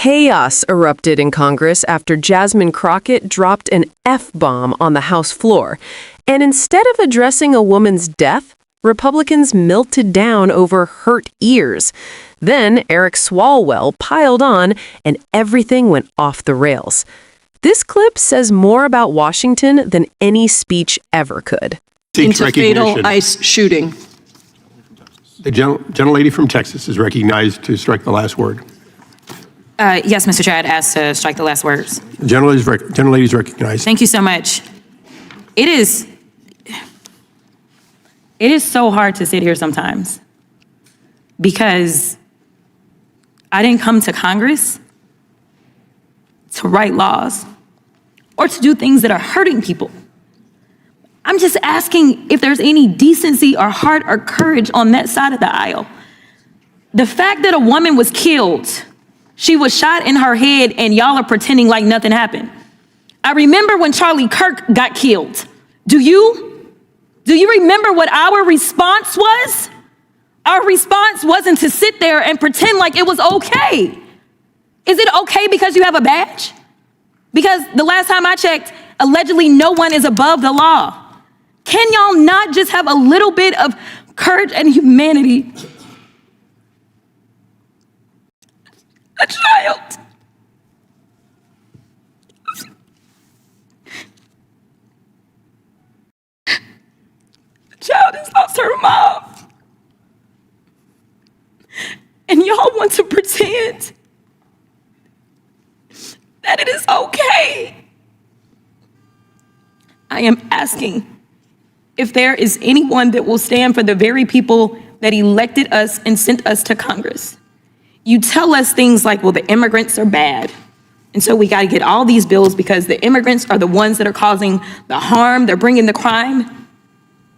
Chaos erupted in Congress after Jasmine Crockett dropped an F-bomb on the House floor. And instead of addressing a woman's death, Republicans melted down over hurt ears. Then Eric Swalwell piled on, and everything went off the rails. This clip says more about Washington than any speech ever could. Into fatal ICE shooting. The gentlelady from Texas is recognized to strike the last word. Yes, Mr. Chair, I'd ask to strike the last words. The gentlelady is recognized. Thank you so much. It is so hard to sit here sometimes because I didn't come to Congress to write laws or to do things that are hurting people. I'm just asking if there's any decency or heart or courage on that side of the aisle. The fact that a woman was killed, she was shot in her head, and y'all are pretending like nothing happened. I remember when Charlie Kirk got killed. Do you remember what our response was? Our response wasn't to sit there and pretend like it was okay. Is it okay because you have a badge? Because the last time I checked, allegedly no one is above the law. Can y'all not just have a little bit of courage and humanity? A child. A child has lost her mom. And y'all want to pretend that it is okay. I am asking if there is anyone that will stand for the very people that elected us and sent us to Congress. You tell us things like, well, the immigrants are bad, and so we got to get all these bills because the immigrants are the ones that are causing the harm, they're bringing the crime.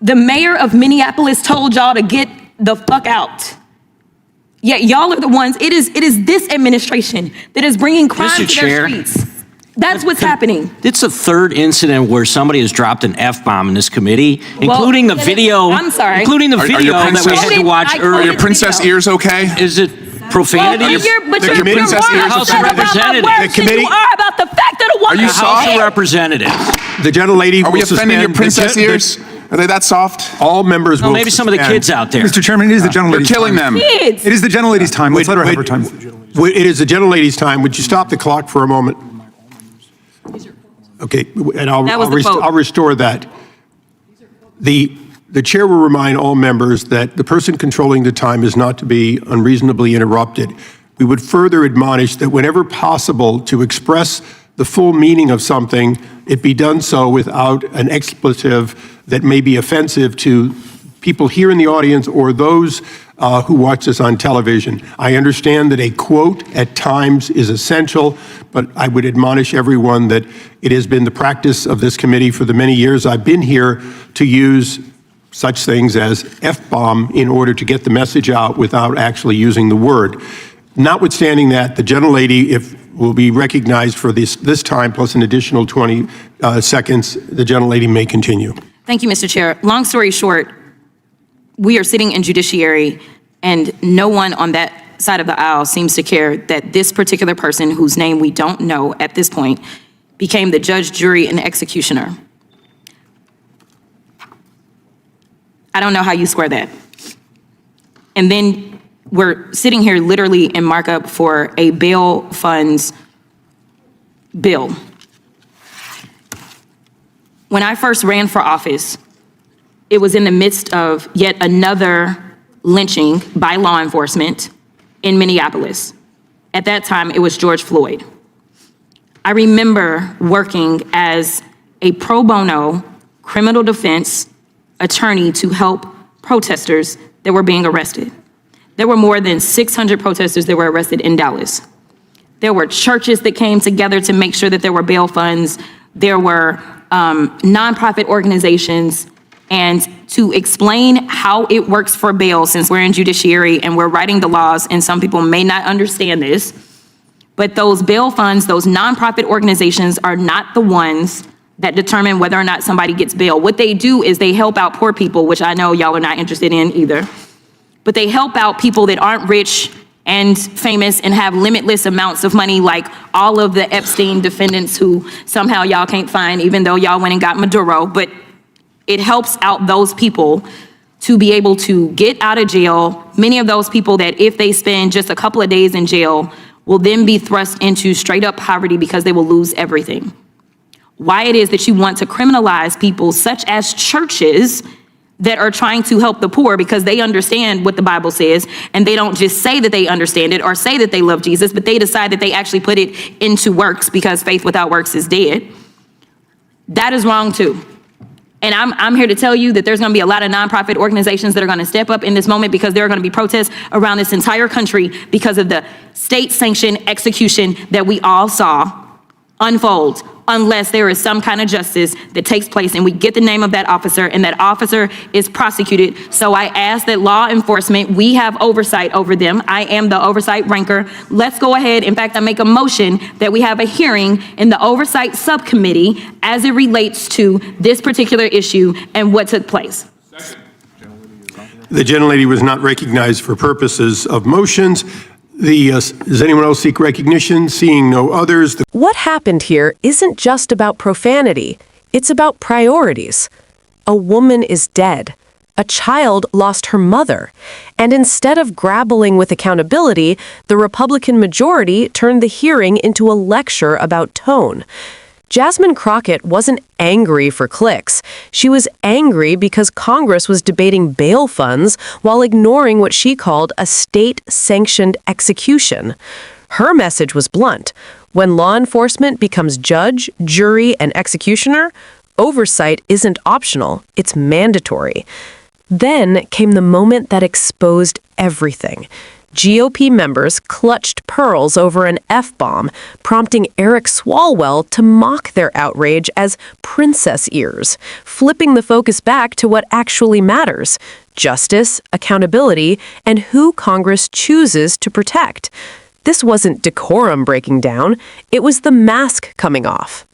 The mayor of Minneapolis told y'all to get the fuck out. Yet y'all are the ones, it is this administration that is bringing crime to their streets. That's what's happening. It's the third incident where somebody has dropped an F-bomb in this committee, including the video. I'm sorry. Including the video that we had to watch earlier. Are your princess ears okay? Is it profanity? But you're princess ears House of Representatives. The committee. You are about the fact that a woman. Are you The House of Representatives. The gentlelady Are we offending your princess ears? Are they that soft? All members will Maybe some of the kids out there. Mr. Chairman, it is the gentlelady's You're killing time. them. Kids. It is the gentlelady's time. Let's let her have her time. It is the gentlelady's time. Would you stop the clock for a moment? Okay, and I'll restore that. The chair will remind all members that the person controlling the time is not to be unreasonably interrupted. We would further admonish that whenever possible to express the full meaning of something, it be done so without an expletive that may be offensive to people here in the audience or those who watch this on television. I understand that a quote at times is essential, but I would admonish everyone that it has been the practice of this committee for the many years I've been here to use such things as F-bomb in order to get the message out without actually using the word. Notwithstanding that, the gentlelady will be recognized for this time plus an additional 20 seconds. The gentlelady may continue. Thank you, Mr. Chair. Long story short, we are sitting in Judiciary and no one on that side of the aisle seems to care that this particular person, whose name we don't know at this point, became the judge, jury, and executioner. I don't know how you square that. And then we're sitting here literally in markup for a bail funds bill. When I first ran for office, it was in the midst of yet another lynching by law enforcement in Minneapolis. At that time, it was George Floyd. I remember working as a pro bono criminal defense attorney to help protesters that were being arrested. There were more than 600 protesters that were arrested in Dallas. There were churches that came together to make sure that there were bail funds. There were nonprofit organizations. And to explain how it works for bail, since we're in judiciary and we're writing the laws, and some people may not understand this, but those bail funds, those nonprofit organizations are not the ones that determine whether or not somebody gets bail. What they do is they help out poor people, which I know y'all are not interested in either. But they help out people that aren't rich and famous and have limitless amounts of money like all of the Epstein defendants who somehow y'all can't find, even though y'all went and got Maduro. But it helps out those people to be able to get out of jail. Many of those people that if they spend just a couple of days in jail will then be thrust into straight up poverty because they will lose everything. Why it is that you want to criminalize people such as churches that are trying to help the poor because they understand what the Bible says, and they don't just say that they understand it or say that they love Jesus, but they decide that they actually put it into works because faith without works is dead. That is wrong too. And I'm here to tell you that there's gonna be a lot of nonprofit organizations that are gonna step up in this moment because there are gonna be protests around this entire country because of the state-sanctioned execution that we all saw unfold, unless there is some kind of justice that takes place and we get the name of that officer and that officer is prosecuted. So I ask that law enforcement, we have oversight over them. I am the oversight ranker. Let's go ahead. In fact, I make a motion that we have a hearing in the oversight subcommittee as it relates to this particular issue and what took place. The gentlelady was not recognized for purposes of motions. Does anyone else seek recognition? Seeing no others. What happened here isn't just about profanity. It's about priorities. A woman is dead. A child lost her mother. And instead of grappling with accountability, the Republican majority turned the hearing into a lecture about tone. Jasmine Crockett wasn't angry for clicks. She was angry because Congress was debating bail funds while ignoring what she called a state-sanctioned execution. Her message was blunt. When law enforcement becomes judge, jury, and executioner, oversight isn't optional, it's mandatory. Then came the moment that exposed everything. GOP members clutched pearls over an F-bomb, prompting Eric Swalwell to mock their outrage as princess ears, flipping the focus back to what actually matters: justice, accountability, and who Congress chooses to protect. This wasn't decorum breaking down, it was the mask coming off.